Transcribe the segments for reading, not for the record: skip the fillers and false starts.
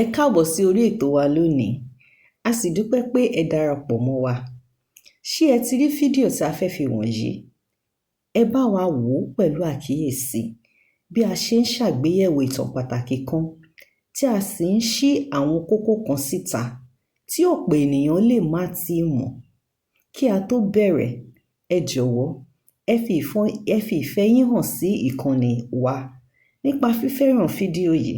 Ẹ káàbọ̀ sí orí ètò wa lónìí. A sì dúpẹ́ pé ẹ darapọ̀ mọ́ wa. Ṣé ẹ ti rí fídíò tí a fẹ́ fi wọ̀nyí? Ẹ bá wa wò ó pẹ̀lú àkíyèsí bí a ṣe ń ṣàgbéyẹ̀wò ìtàn pàtàkì kan tí a sì ń ṣí àwọn kókó kan síta tí ọ̀pọ̀ ènìyàn lè má tíì mọ̀. Kí a tó bẹ̀rẹ̀, ẹ jọ̀wọ́ ẹ fi ìfẹ́ yín hàn sí ìkànnì wa nípa fífẹ́ràn fídíò yìí,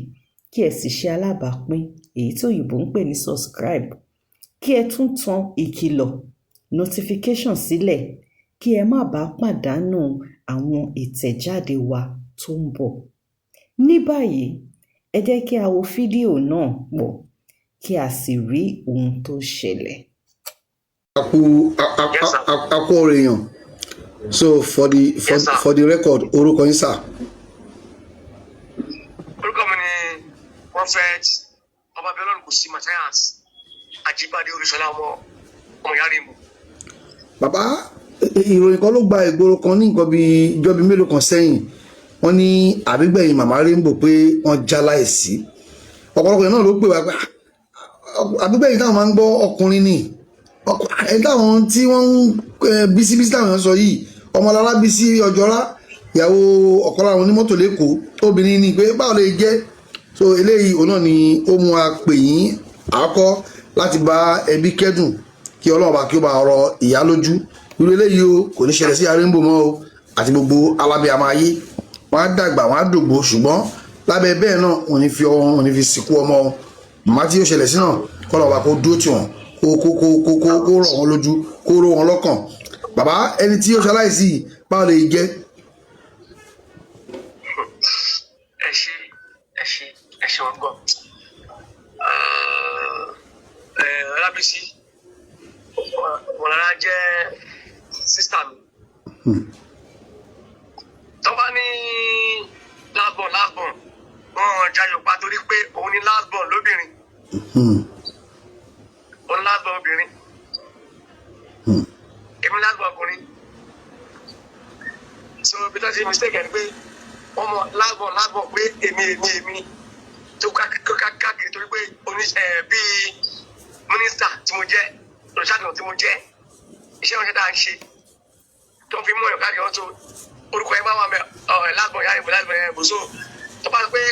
kí ẹ sì ṣe alábàápín èyí tí òyìnbó ń pè ní subscribe. Kí ẹ tún tan ìkìlọ̀ notification sílẹ̀ kí ẹ má bàa pàdánù àwọn ìtẹ̀jáde wa tó ń bọ̀. Ní báyìí, ẹ jẹ́ kí a wo fídíò náà pọ̀ kí a sì rí ohun tó ṣẹlẹ̀. Akú ọ̀rọ̀ èèyàn. So for the record, orúkọ yín sà. Orúkọ mi ni Prophet Ọbábíọ́lá Kùsì Matthias Ajíbádé Olúṣọlá ọmọ Mama Rainbow. Bàbá, ìròyìn kan ló gba ìgboro kan ní nǹkan bíi ìjọba mélòó kan sẹ́yìn. Wọ́n ní àbígbéyìn Mama Rainbow pé wọ́n já láìsí. Ọ̀pọ̀lọpọ̀ náà ló pè wá pé àbígbéyìn táwọn máa ń gbọ́ ọkùnrin ni. Táwọn tí wọ́n ń Bisi táwọn sọ yìí, Omolara Bisi Ojora, ìyàwó ọ̀kan láwọn onímọ́tò lẹ́kọ̀ọ́, obìnrin ni pé báwo lè jẹ́. So eléyìí òun náà ni ó mú wa pè yín àkọ́ láti bá ẹbí kẹ́dùn kí Ọlọ́run bá kí ó bá ọ̀rọ̀ ìyá lójú. Irú eléyìí o kò ní ṣẹlẹ̀ sí Rainbow mọ́ o àti gbogbo alábíàmọ ayé. Wọ́n á dàgbà, wọ́n á dògbò, ṣùgbọ́n lábẹ́ bẹ́ẹ̀ náà wọ́n ní fi sìnkú ọmọ màmá tí yóò ṣẹlẹ̀ sí náà kọ́ lọ́wọ́ bá kó dúró tì wọ́n kó rọ̀ wọ́n lójú, kó rọ̀ wọ́n lọ́kàn. Bàbá, ẹni tí yóò ṣaláìsí báwo lè jẹ́? Ẹ ṣe wọn gbọ́. Ọlábísí Omolara jẹ́ sísítà mi. Tó bá ní last born wọn jayọ̀ pa torí pé òun ní last born lóbìnrin. Òun last born obìnrin. Èmi last born ọkùnrin. So bí tó ṣe mistake ẹ̀ ni pé ọmọ last born pé èmi tó káàkiri torí pé bíi mínísítà tí mo jẹ́ olùṣàdùn tí mo jẹ́ iṣẹ́ wọn ṣe dáa ń ṣe tó fi mú ọ̀yọ́ káàkiri ọ̀tún orúkọ ẹ̀ bá wà mẹ́ lágbọ̀n ìyá ìbò lágbọ̀n ẹ̀ bùsọ̀ tó bá pé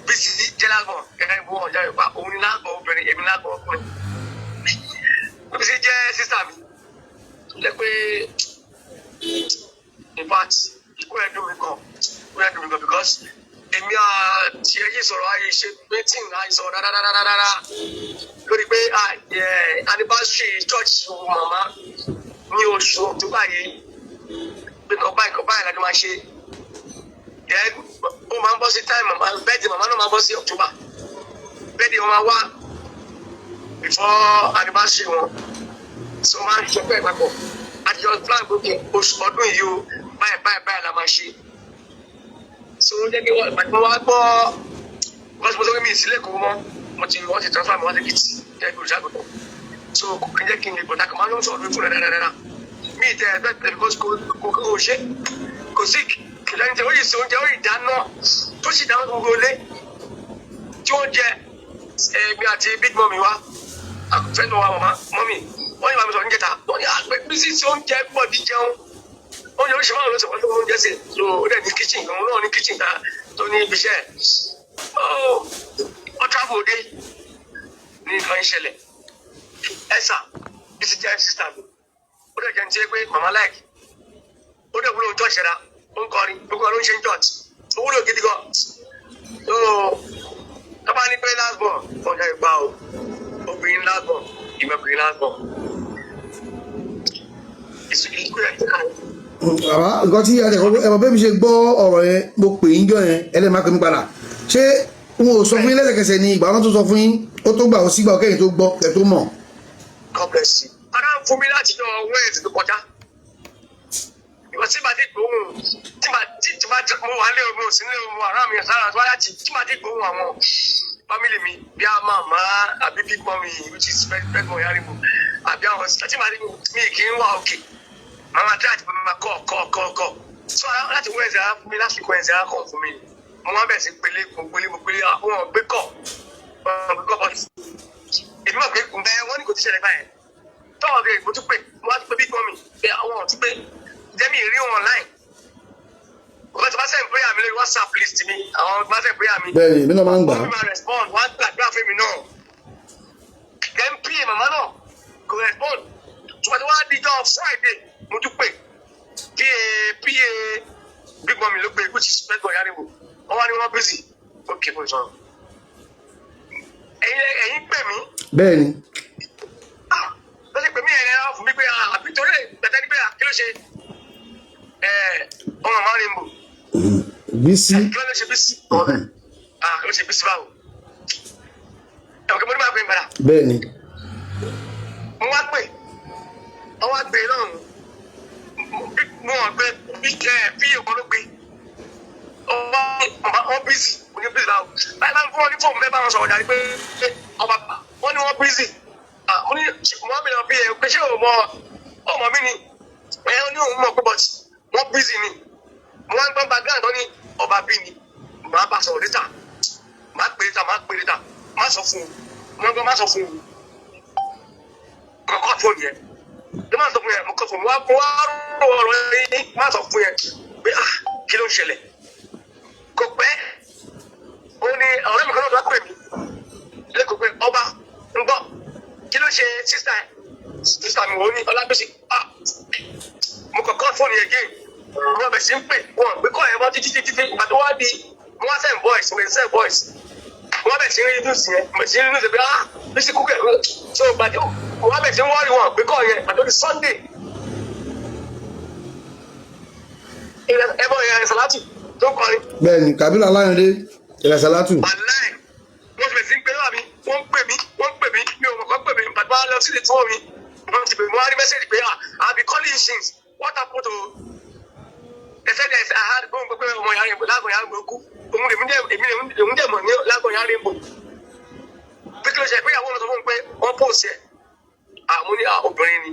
Bisi jẹ́ lágbọ̀n ẹ̀ bó ọ̀jà Yorùbá òun ni lágbọ̀n obìnrin èmi lágbọ̀n ọkùnrin. Bisi jẹ́ sísà mi tó jẹ́ pé in fact ikú ẹ̀ dùn mí gan because èmi àti ẹyí sọ̀rọ̀ ayé ṣe meeting ayé sọ̀rọ̀ dáadáa lórí pé anniversary church mama ní oṣù October yìí pé nǹkan báyìí láti máa ṣe ó máa ń bọ́ sí time birthday mama náà máa bọ́ sí October birthday wọn máa wá before anniversary wọn so máa ń ṣọpẹ́ ìpapọ̀ àtijọ́ plan gbogbo oṣù ọdún yìí o báyìí la máa ṣe. So jẹ́ kí wọ́n wá gbọ́ bọ́sibọ́ tó mi ìsílẹ̀ kó mọ́ wọ́n ti transfer mi wọ́n ti kìtì jẹ́ kí olùṣàgùtàn so kò jẹ́ kí n lè gbọ́dá kò máa ń lọ sọ̀rọ̀ mi fún rẹ̀ dáadáa mi ìtẹ̀ ẹ̀fẹ́ tẹ̀lé kò ṣe kò sí kìlẹ̀ ní ó yìí sí oúnjẹ ó yìí dáná tó sì dáná gbogbo ilé tí ó jẹ èmi àti big mummy wa àfẹ́nu wa mọ́mì wọ́n yìí wà mí sọ̀rọ̀ níjẹta wọ́n ní àgbẹ̀ Bisi sí oúnjẹ pọ̀ di jẹun oúnjẹ oríṣi márùn ló sọ wọn tó oúnjẹ sí so ó dẹ̀ ní kitchen òun náà ní kitchen tó ní ibi iṣẹ́ ọ travel dé ní nǹkan ìṣẹ̀lẹ̀ ẹ̀sà Bisi jẹ́ sísá mi ó dẹ̀ jẹ́ ní tí pé mama like ó dẹ̀ wúlò church ẹ̀dá ó ń kọrin gbogbo ló ń ṣe ń church ó wúlò gidi gan so tó bá ní pé last born ọjà ìgbà o obìnrin last born ìmọ̀bìnrin last born ìsìnkú ẹ̀ bàbá, nǹkan tí ẹ̀rọ bẹ́ẹ̀ mi ṣe gbọ́ ọ̀rọ̀ yẹn mo pè yín jọ yẹn ẹlẹ́màá pè mí padà ṣé n ò sọ fún yín lẹ́sẹ̀kẹsẹ̀ ni ìgbà wọn tó sọ fún yín ó tó gbà ó sígbà ó kẹ́yìn tó gbọ́ ẹ̀ tó mọ̀. God bless you. Ara ń fún mi láti yọ wẹ́ẹ̀sì tó kọjá. Ìwọ tí màá dé gbóhùn tí màá mo wà lé omi ò sí lé omi àrà mi sára tó wáyà tí màá dé gbóhùn àwọn fámìlì mi bí a màmá àbí big mummy which is very mọ̀ yàrá ìbò àbí àwọn tí màá dé mi kì í wà òkè. Mama tried to make call. So láti wẹ́ẹ̀sì ara fún mi lásìkò ẹ̀sì ara kan fún mi. Mo máa bẹ̀rẹ̀ sí pélé àwọn gbé kọ̀ ti ṣẹlẹ̀ báyẹn tọ́ọ̀dẹ̀ mo tún pè mo wá ti pé bí gbọ́n mi pé àwọn ti pé jẹ́mi ìrí wọn online ọ̀gá tí wọ́n send prayer mi lórí WhatsApp list mi àwọn tí wọ́n send prayer mi bẹ́ẹ̀ni èmi náà máa ń gbà. wọ́n máa respond wọ́n á gbàdúrà fún mi náà then pa màmá náà kò respond ṣùgbọ́n tí wọ́n á díjọ́ Friday mo tún pè pa bí gbọ́n mi ló pé which is pẹ́gbọ̀n yánnìwò wọ́n wá ní wọ́n busy okay fún ìsọ̀rọ̀ ẹ̀yin pè mí. bẹ́ẹ̀ni. lọ́sẹ̀ pè mí ẹ̀rẹ́ fún mi pé àbí torí gbẹ̀tẹ́ ní pé kí ló ṣe Ọmọ Mama Rainbow. Bisi. kí ló ṣe Bisi kí ló ṣe Bisi báwo ẹ̀wọ̀n kí mo ní máa pè ń padà. bẹ́ẹ̀ni. mo wá pè wọ́n wá gbé náà mo wọ́n gbé bí ọkọ ló gbé wọ́n Bisi mo ní Bisi báwo báyìí máa ń fún wọn ní fóònù bẹ́ẹ̀ bá wọn sọ̀rọ̀ jáde pé ọba wọ́n ní wọ́n Bisi mo ní wọ́n mi lọ bí ẹ pé ṣé ọmọ mi ni ẹ ní òun mọ̀ pé bọ́tì wọ́n Bisi ni mo wá ń gbọ́n background tó ní ọba bí ni màá bá sọ̀rọ̀ létà màá pè létà má sọ fún un wọ́n gbọ́n má sọ fún un kọ́kọ́ fóònù yẹn ní má sọ fún yẹn mo kọ́ fún un wá rò ọ̀rọ̀ yẹn má sọ fún yẹn pé kí ló ń ṣẹlẹ̀ kò pẹ́ ó ní ọ̀rẹ́ mi kan náà tó wá pè mí lẹ́kọ̀ọ́ pé ọba ń gbọ́ kí ló ṣe sísá mi wọ́n ní Ọlábísí mo kọ̀ọ̀kan fóònù yẹn gé wọ́n bẹ̀ sí ń pè wọ́n gbé kọ́ ẹ̀ wọ́n títí ìgbà tó wá di wọ́n send voice wọ́n bẹ̀ sí ń rí news yẹn bẹ̀ sí ń rí news pé Bísí kúkẹ́ so gbàdé wọ́n bẹ̀ sí ń wọ́ọ̀rì wọn gbé kọ́ yẹn gbàdé di Sunday ẹ̀bọ̀ yẹn Sàlátù tó kọrin. bẹ́ẹ̀ni Kàbírù Aláyàndé ìrẹ̀ Sàlátù. wàláì wọ́n ti bẹ̀ sí ń pè lọ́wọ́ mi wọ́n pè mí mi ò mọ̀ kọ́ pè mí bàbá lọ sí ìdíwọ́ mi wọ́n ti pè mí wọ́n á rí mẹ́sẹ̀gì pé I be calling since what happened to they said I had gbogbo pé ọmọ yàrá ìbò lágùn yàrá ìbò kú òun èmi dẹ̀ mọ̀ ní lágùn yàrá ìbò pé kí ló ṣe pé ìyàwó lọ sọ fún mi pé wọ́n pòsì ẹ̀ àmú ní obìnrin ni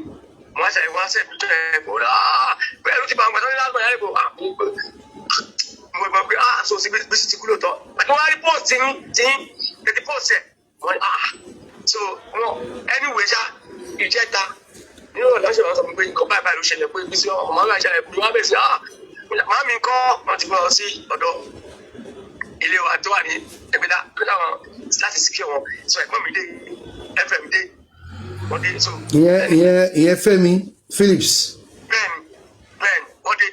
wọ́n ṣe ìbí tó ẹ̀ bò bẹ́ẹ̀ ló ti bá wọn gbàtọ́ ní lágùn yàrá ìbò mo gbọ́ pé so sí Bísí ti kú lóòótọ́ àti wọ́n á rí post tí tètè post ẹ̀ wọ́n so anyway ṣá ìjẹta nínú ọ̀làṣẹ̀ wọn sọ fún mi pé nǹkan báyìí ló ṣẹlẹ̀ pé Bísí ọmọ máa ń ṣẹlẹ̀ pé wọ́n á bẹ̀ sí màá mi kọ́ wọn ti gbọ́ sí ọ̀dọ̀ ilé wa tó wà ní ẹgbẹ́dá pé táwọn láti síkì wọn sọ ẹ̀gbọ́n mi dé fm dé wọ́n dé so. ìyẹn Fẹ́mi Phillips. bẹ́ẹ̀ni wọ́n dé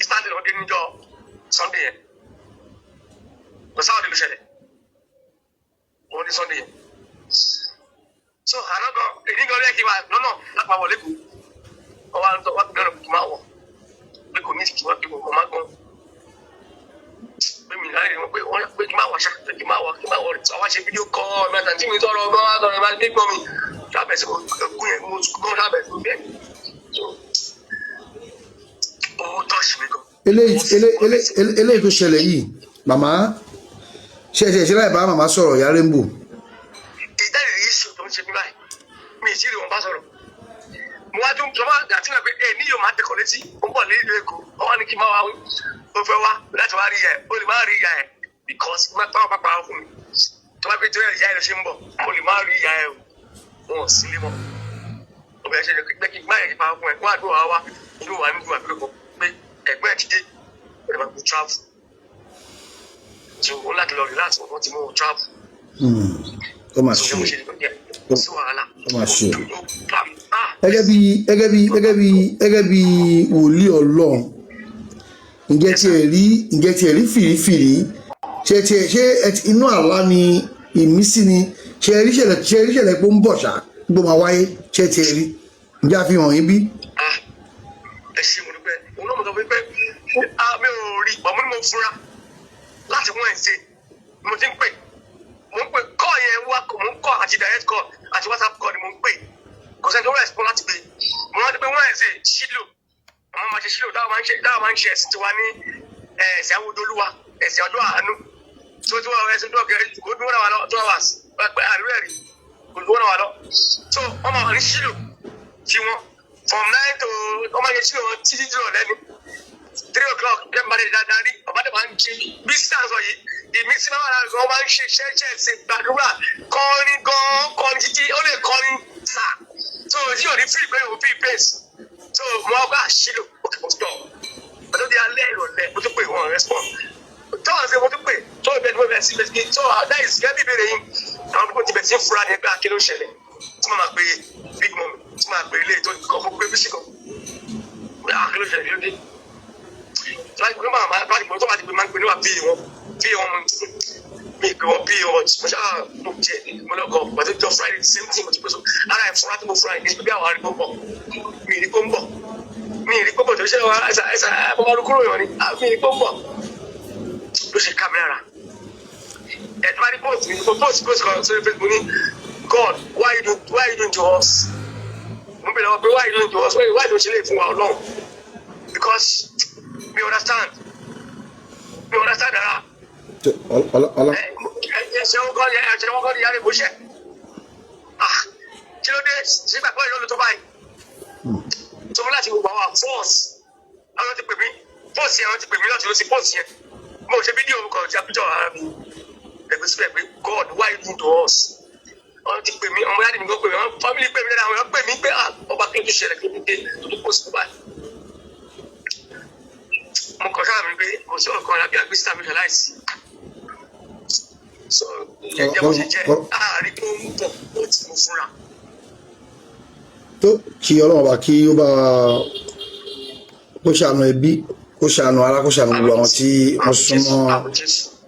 ìsàlẹ̀ wọ́n dé níjọ́ Sunday yẹn kò sáwọn ìlú ṣẹlẹ̀ wọ́n dé Sunday yẹn so àná gan èyí gan lẹ́yìn kí n máa lọ́nà lápá wọlé kù wọ́n wá ń tọ́ wá gbẹ́rù kí n máa wọ̀ pé kò ní kí wọ́n kí wọ́n máa gan pé mi láyé wọn pé kí n máa wọ̀ ṣá pé kí n máa wọ̀ rẹ̀ àwọn ṣe fídíò kọ́ mẹ́ta tí mi tọrọ ọgbọ́n wá tọrọ ìbáṣe gbọ́ mi sábẹ̀ sí kú yẹn mo gbọ́n sábẹ̀ sí bẹ́ẹ̀ so owó tọ́ọ̀ṣì mi gan. eléyìí tó ṣẹlẹ̀ yìí màmá ṣe láì bá màmá sọ̀rọ̀ ìyá Rainbow. ìdáhùn yìí sùn tó ń ṣe mí báyìí mi ì sí rí wọn bá sọ̀rọ̀ mo wá tún sọ máa gàtí náà pé ní yóò máa tẹkọ̀ létí ó ń bọ̀ ní ìlú Èkó ọwọ́ ni kí n máa wá ó fẹ́ wá láti wá rí ìyá ẹ̀ ó lè má rí ìyá ẹ̀ because má táwọn bá parọ́ fún mi tó bá fi tó ìyá ẹ̀ lọ ṣe ń bọ̀ ó lè má rí ìyá ẹ̀ o wọn ò sí lé mọ́ ó bẹ̀rẹ̀ ṣe pé kí n gbá yẹn kí n parọ́ fún ẹ̀ wọ́n àdúrà wá inú wa nínú àbúrò pé ẹ̀gbọ́n ẹ̀ ti dé ó lè máa kó travel so ó láti lọ rí láti wọ́n ti mú wọn travel ó máa ṣe gẹ́gẹ́ bí wòlíì Ọlọ́run ǹjẹ́ tí ẹ rí fìrífìrí ṣe inú àlá ni ìmísí ni ṣe rí ṣẹlẹ̀ pé ó ń bọ̀ ṣá gbó máa wáyé ṣe tí ẹ rí ǹjẹ́ àfihàn yín bí. ẹ ṣe mo dúpẹ́ òun náà mo sọ pé mi ò rí ìgbà mo ní mo fura láti wọ́n ẹ̀ ṣe mo ti ń pè mo ń pè kọ́ yẹn wá mo ń kọ́ àti direct call àti WhatsApp call ni mo ń pè kò sẹ́ni tó respond láti pè mo rántí pé wọ́n ẹ̀ ṣe ṣílò àwọn máa ṣe ṣílò táwọn máa ń ṣe ẹ̀sìn tiwa ní ẹ̀sìn Awódolúwa ẹ̀sìn ọdún àánú tó tí wọ́n ẹ̀sìn tó kẹrẹ kò dúró náà wà lọ 2 hours pẹ́ àríwẹ̀ rí kò dúró náà wà lọ so wọ́n máa ní ṣílò tí wọ́n from 9 to wọ́n máa ṣe ṣílò wọn títí dúró lẹ́nu 3 o'clock lẹ́nu bá dé dáadáa rí ọ̀bá dẹ̀ máa ń jí bí sáǹsọ̀ yìí ìmísí máa wà lára gan máa ń ṣe iṣẹ́ ṣe gbàdúrà kọrin gan kọrin títí ó lè kọrin sá so tí o ní free pé o free pace so mo wá ṣílò òkè mo stop ọdún di alẹ́ ìrọ̀lẹ́ mo tún pè wọ́n respond tọ́wọ́n ṣe mo tún pè tó ìbẹ̀rẹ̀ mo bẹ̀rẹ̀ sí investigate so that is gẹ́gẹ́ bí ìbéèrè yín àwọn tó ti bẹ̀rẹ̀ sí fura ní ẹgbẹ́ akérò ṣẹlẹ̀ tí mo máa pe big mom tí mo máa pe ilé ìtọ́jú kan mo pe bísí kan akérò ṣẹlẹ̀ ló dé láti pé máa láti pé tó bá ti pè máa ń pè níwà bí wọn mi pè wọn bí wọn mo ṣáà mo jẹ mo lọkọ pàtó jọ Friday the same thing mo ti pè so ara ẹ̀ fúnra tí mo fura ní bí àwọn àrígbó bọ̀ mi ìrí kó ń bọ̀ mi ìrí kó ń bọ̀ tó ṣe wá ẹ̀sà ọmọdún kúrò yàn ni mi ìrí kó ń bọ̀ ló ṣe kámẹ́rà ẹ̀ tó bá ní post mi mo post kan sórí Facebook ní God why you doing to us mo bẹ̀rẹ̀ wọ́n pé why you doing to us why you ṣe lè fún wa Ọlọ́run because mi understand ara ẹ̀ṣẹ̀ wọn kọ́ ni yàrá ìbúṣẹ́ kí ló dé sígbà pé ìlú tó báyìí tó mú láti gbogbo àwọn force àwọn ti pè mí force yẹn wọ́n ti pè mí láti lọ sí force yẹn mo ṣe fídíò kan ti àpéjọ ara mi ẹgbẹ́ síbẹ̀ pé God why you do to us wọ́n ti pè mí ọmọ yàrá mi gbọ́ pè mí wọ́n family pè mí lẹ́nu àwọn pè mí pé ọba kí n tó ṣẹlẹ̀ kí n dé tó tó post báyìí mo kàn sáà mi pé kò sí ọ̀kan lábẹ́ àgbésí tàbí ṣaláìsí so ẹ̀jẹ̀ bó ṣe jẹ́ àárín tó ń bọ̀ ó ti mú fúnra. tó kí Ọlọ́run bá kí ó bá kó ṣàánú ẹbí kó ṣàánú ara kó ṣàánú gbogbo àwọn tí wọ́n súnmọ́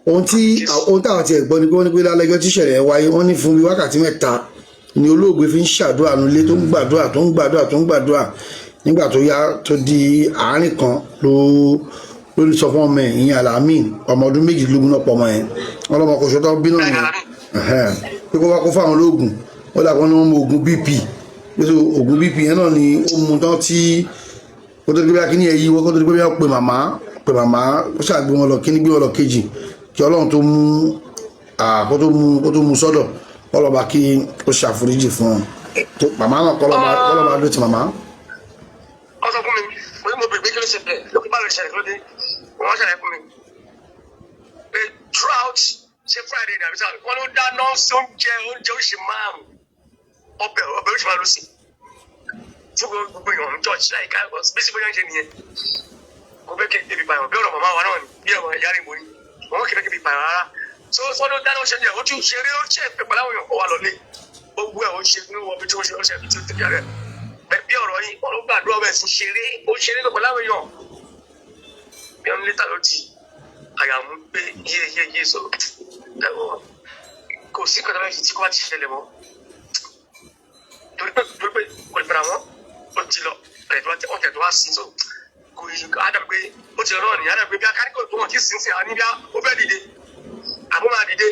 ohun táwọn ti ẹ̀gbọ́n ni pé wọ́n ní pé lálẹ́jọ́ tí ìṣẹ̀lẹ̀ wáyé wọ́n ní fún bí wákàtí 3 ni olóògbé fi ń ṣàdúrà nulẹ̀ tó ń gbàdúrà nígbà tó yá tó di àárín kan lórí sọ fún ọmọ ẹ̀ ìyẹn Alamin ọmọ ọdún 22 náà pọ̀ ọmọ ẹ̀ wọ́n lọ́mọ kò ṣọ́tọ́ bí náà yẹn pé kó wá kó fáwọn olóògùn ó dàgbọ́n ní wọ́n mú oògùn BP pé so oògùn BP yẹn náà ni ó mú tán tí kó tó di pé akíní ẹ̀ yí wọ́n kó tó di pé wọ́n pe màmá ó ṣàgbé wọn lọ kíní gbé wọn lọ kejì kí Ọlọ́run tó mú kó tó mú sọ́dọ̀ ọlọ́ba kí ó ṣàforíjì fún wọn màmá náà kọ́lọ́ba ló ti màmá. wọ́n sọ fún mi mo ní mo bèbè kí ló ṣe bẹ́ẹ̀ lókè bá lè ṣẹlẹ̀ lóde wọ́n ṣẹlẹ̀ fún mi pé throughout ṣe Friday dàbí sáà wọ́n ló dáná sí oúnjẹ oṣù márùn-ún ọbẹ̀ oṣù márùn-ún sí fún gbogbo èèyàn ní church láìka ẹ̀kọ́ bísí bóyá ń ṣe nìyẹn mo fẹ́ kí ebi pààyàn bí ọ̀rọ̀ màmá wa náà ni bí ọ̀rọ̀ ìyá rẹ̀ mo ní wọ́n kì í fẹ́ kí ebi pààyàn rárá so wọ́n ló dáná oúnjẹ ó tún ṣeré ó ṣe pẹ̀pẹ̀ láwọn èèyàn kó wa lọlé gbogbo ẹ̀ ó ṣe ní wọ́n bí tí ó ṣe bí tí ó ti bí rẹ̀ bí ọ̀rọ̀ yìí wọ́n ló gbàdúrà bẹ́ẹ̀ sí ṣeré ó ṣeré pẹ̀pẹ̀ láwọn èèyàn bí wọ́n létà ló di àyàmú pé yé so kò sí kọ́tà bẹ́ẹ̀ tí kò bá ti ṣẹlẹ̀ mọ́ torí pé kò lè bẹ̀rẹ̀ wọn ó ti lọ ọ̀tẹ̀ tó wá sí so kò yí ádàbí pé ó ti lọ náà ní ádàbí pé bí akáríkò tó wọ́n ti sin sí àwọn níbi ó fẹ́ dìde àbó máa dìde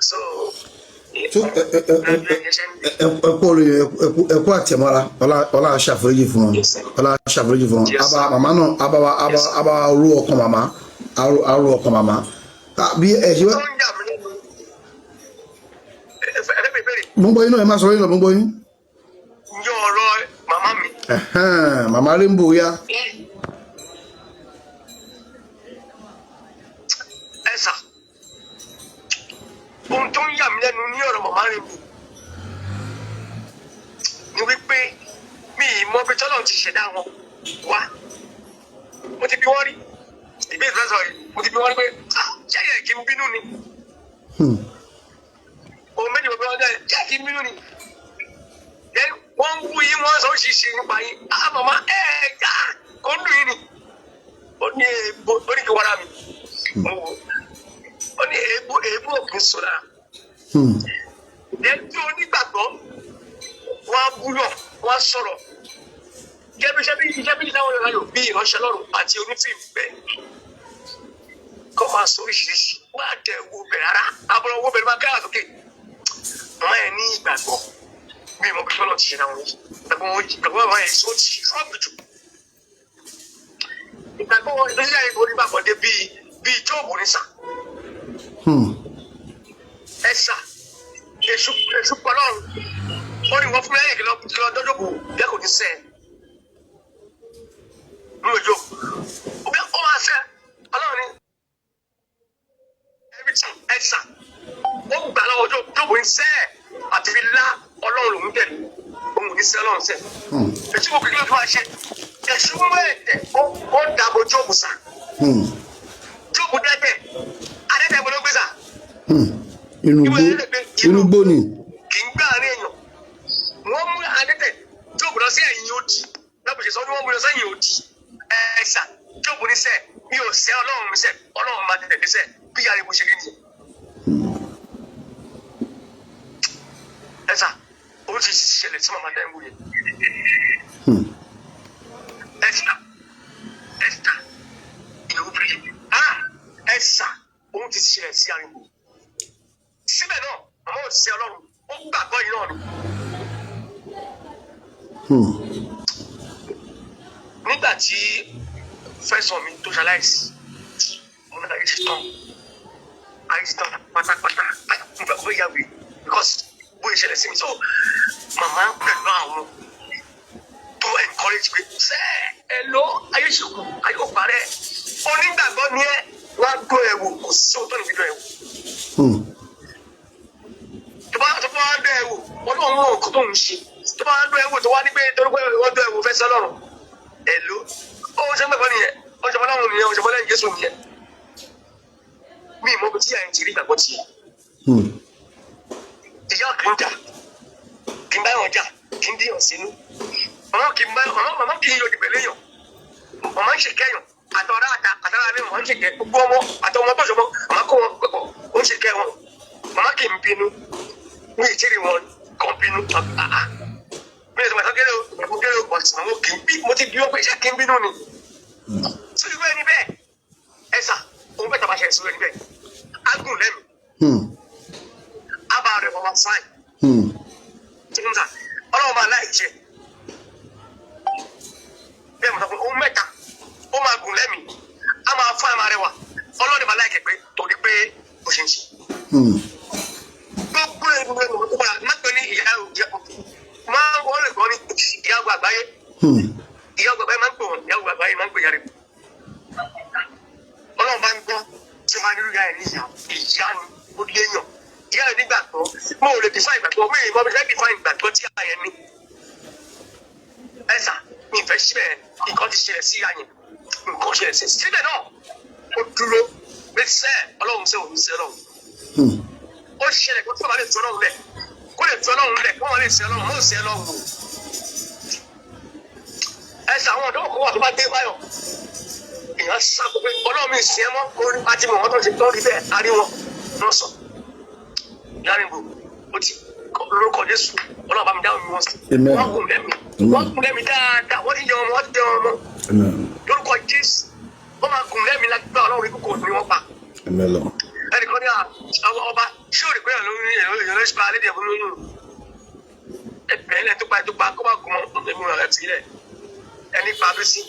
so ẹkú àtẹmọ́ra ọlá aṣàforíjì fún wọn aba màmá náà aba arú ọkàn màmá bí ẹ ṣe wá. mo ń gbọ́ yín náà ẹ máa sọ yín lọ mo ń gbọ́ yín. yọ ọ̀rọ̀ màmá mi. Mama Rainbow ya. ẹ sà ohun tó ń yà mí lẹ́nu ní ọ̀rọ̀ Mama Rainbow ni wípé mi ì mọ bí tọ́lọ̀ ti ṣẹ̀dá wọn wá mo ti bí wọ́n rí ìbí ìfẹsọ̀ yìí mo ti bí wọ́n rí pé jẹ́yẹ̀ kí n bínú ni ohun méjì mo bí wọ́n jẹ́ kí n bínú ni wọ́n ń wú yín wọ́n sọ òṣìṣẹ́ nípa yín màmá ẹ̀ẹ́dà kò ń dùn yín ni ó ní èébú ó ní kí wọ́n rà mí ó ní èébú òkè sọ̀rọ̀ ẹ̀ẹ́dì onígbàgbọ́ wọ́n á búyọ̀ wọ́n á sọ̀rọ̀ iṣẹ́ bí táwọn ọ̀rẹ́ yóò bí ìránṣẹ́ lọ́rùn àti onífíìmù bẹ́ẹ̀ kọ́ máa sọ oríṣiríṣi wọ́n á tẹ̀ wo bẹ̀rẹ̀ rárá abọ́lọ́ owó bẹ̀rẹ̀ máa káyà sókè màmá ẹ̀ ní ìgbàgbọ́ bí mo bí fọlọ́ ti ṣe náà wọ́n ìgbàgbọ́ wọn ẹ̀ sọ ti ṣọ́ọ̀bù jù ìgbàgbọ́ wọn lórí ayé orí bàbọ̀dé bíi Jóòbù ní sà ẹ sà èṣù pọlọ́run ó ní wọ́n fún mi lẹ́yìn kí lọ dọ́jọ́ bò bẹ́ẹ̀ kò ní sẹ́ ẹ̀ lójó ó máa sẹ́ ọlọ́run ní everything ẹ sà ó gbà lọ́wọ́ Jóòbù ní sẹ́ ẹ̀ fi lá ọlọ́run lòún tẹ̀lé òun ní sí ọlọ́run sẹ̀. ètò ìwé kékeré tó máa ṣe èṣù mú ẹ̀tẹ̀ ó dàbò jóòbù sá. jóòbù dẹ́tẹ̀ adẹ́tẹ̀ gbọ́dọ̀ gbé sá. inú gbó ni. kì í gbá àárín èèyàn wọ́n mú adẹ́tẹ̀ jóòbù lọ sí ẹ̀yìn odi lọ́pọ̀ sọ ni wọ́n mú lọ sẹ́yìn odi ẹ̀ẹ́sà jóòbù ní sẹ́ mi ò sẹ́ ọlọ́run mi sẹ́ ọlọ́run máa tẹ̀lé sẹ́ bí yàrá ìbò ṣe rí nìyẹn. ẹ̀sà ó ti ṣẹlẹ̀ sí màmá Rainbow yẹn. ẹ̀sà ìyàwó bẹ̀rẹ̀ ẹ̀sà ó ti ṣẹlẹ̀ sí Rainbow. síbẹ̀ náà màmá ò sẹ́ ọlọ́run ó gbàgbọ́ yìí náà ni. nígbà tí fẹsàn mi tó ṣaláìsí mo náà yìí ṣe tán pátápátá nígbà tó yà wí because bó ìṣẹ̀lẹ̀ sí mi so màmá ń pẹ̀lú àwọn tó encourage pé ṣe ẹ lọ ayé ṣùkú ayé ò parẹ́ onígbàgbọ́ ni ẹ wá gbọ́ ẹ wò kò sí òótọ́ níbi dọ̀ ẹ wò. tó bá dọ̀ ẹ wò ọlọ́run mọ̀ nǹkan tó ń ṣe tó bá dọ̀ ẹ wò tó wá ní pé torí pé wọ́n dọ̀ ẹ wò fẹ́ sọ́lọ́run ẹ lọ ó ṣe ń gbàgbọ́ nìyẹn ó ṣe fọlọ́run nìyẹn ó ṣe fọlọ́run Jésù nìyẹn mi ì mọ bí tí àyìn ti rí ìgbàgbọ́ tiẹ̀. ìyá kì í jà kì í bá wọn jà kì í díyàn sínú màmá kì í yọ ìdìbẹ̀ léyàn màmá ń ṣèkẹ́yàn àtọ̀rá àtàrà mi màmá ń ṣèkẹ́ gbogbo ọmọ àtọmọ tó ṣọmọ màmá kó wọn pẹ̀pọ̀ ó ń ṣèkẹ́ wọn màmá kì í bínú mi ì tíì rí wọn kàn bínú mi ì sọ̀rọ̀ kéré o kéré o bọ̀ tí mo kì í bí mo ti bí wọn pé iṣẹ́ kì í bínú ni sórí wẹ́ẹ́ ni bẹ́ẹ̀ ẹ̀sà òun bẹ́ẹ̀ tàbá ṣe ẹ̀sìn wẹ́ẹ́ ni bẹ́ẹ̀ agùn lẹ́nu abà rẹ̀ ọmọ fáìn tìǹtà ọlọ́run máa láì jẹ bẹ́ẹ̀ mo sọ pé òun mẹ́ta ó máa gùn lẹ́mìí a máa fún àmà rẹ̀ wà ọlọ́run máa láì kẹ̀ pé torí pé bó ṣe ń ṣe. gbogbo ẹni gbogbo ẹni tó padà má pè ní ìyá máa wọ́n lè gbọ́ ní ìyá àgbà àgbáyé ìyá àgbà àgbáyé máa ń pè wọ́n ìyá àgbà àgbáyé máa ń pè yàrá ọlọ́run bá ń gbọ́ tí máa ń rí ìyá ẹ̀ ní ìyá ni ó léèyàn ìyá ẹ̀ nígbàgbọ́ mo ò lè define ìgbàgbọ́ mi ì mọ bí fẹ́ define ìgbàgbọ́ tí àyẹ̀ ní. ẹ̀sà mi ìfẹ́ síbẹ̀ nǹkan ti ṣẹlẹ̀ sí ìyá yẹn nǹkan ṣẹlẹ̀ sí síbẹ̀ náà ó dúró pé sẹ́ ọlọ́run sẹ́ òun sẹ́ ọlọ́run. ó ṣẹlẹ̀ kó tó máa lè tu ọlọ́run lẹ̀ kó lè tu ọlọ́run lẹ̀ kó máa lè sẹ́ ọlọ́run mọ́ sẹ́ ọlọ́run. ẹ̀sà àwọn ọ̀dọ́ kó wà tó bá dé báyọ̀ èèyàn sábà pé ọlọ́run mi sẹ́ mọ́ orí àti mọ̀ wọ́n tó ṣe tán rí bẹ́ẹ̀ a rí wọn lọ́sàn Rainbow ó ti lórúkọ Jésù ọlọ́run bá mi dáhùn mi wọ́n sí wọ́n gùn lẹ́mi dáadáa wọ́n ti jẹ ọmọ lórúkọ Jésù wọ́n máa gùn lẹ́mi lágbá ọlọ́run ikú kò ní wọ́n pa ẹnìkan ní àwọn ọba ṣé ò rí pé èèyàn ló ṣe pa àlédè fún lóyún ẹgbẹ́ ilẹ̀ tó pa kó bá gùn mọ́ ẹ̀mí rẹ̀ sílẹ̀ ẹni pa Bisi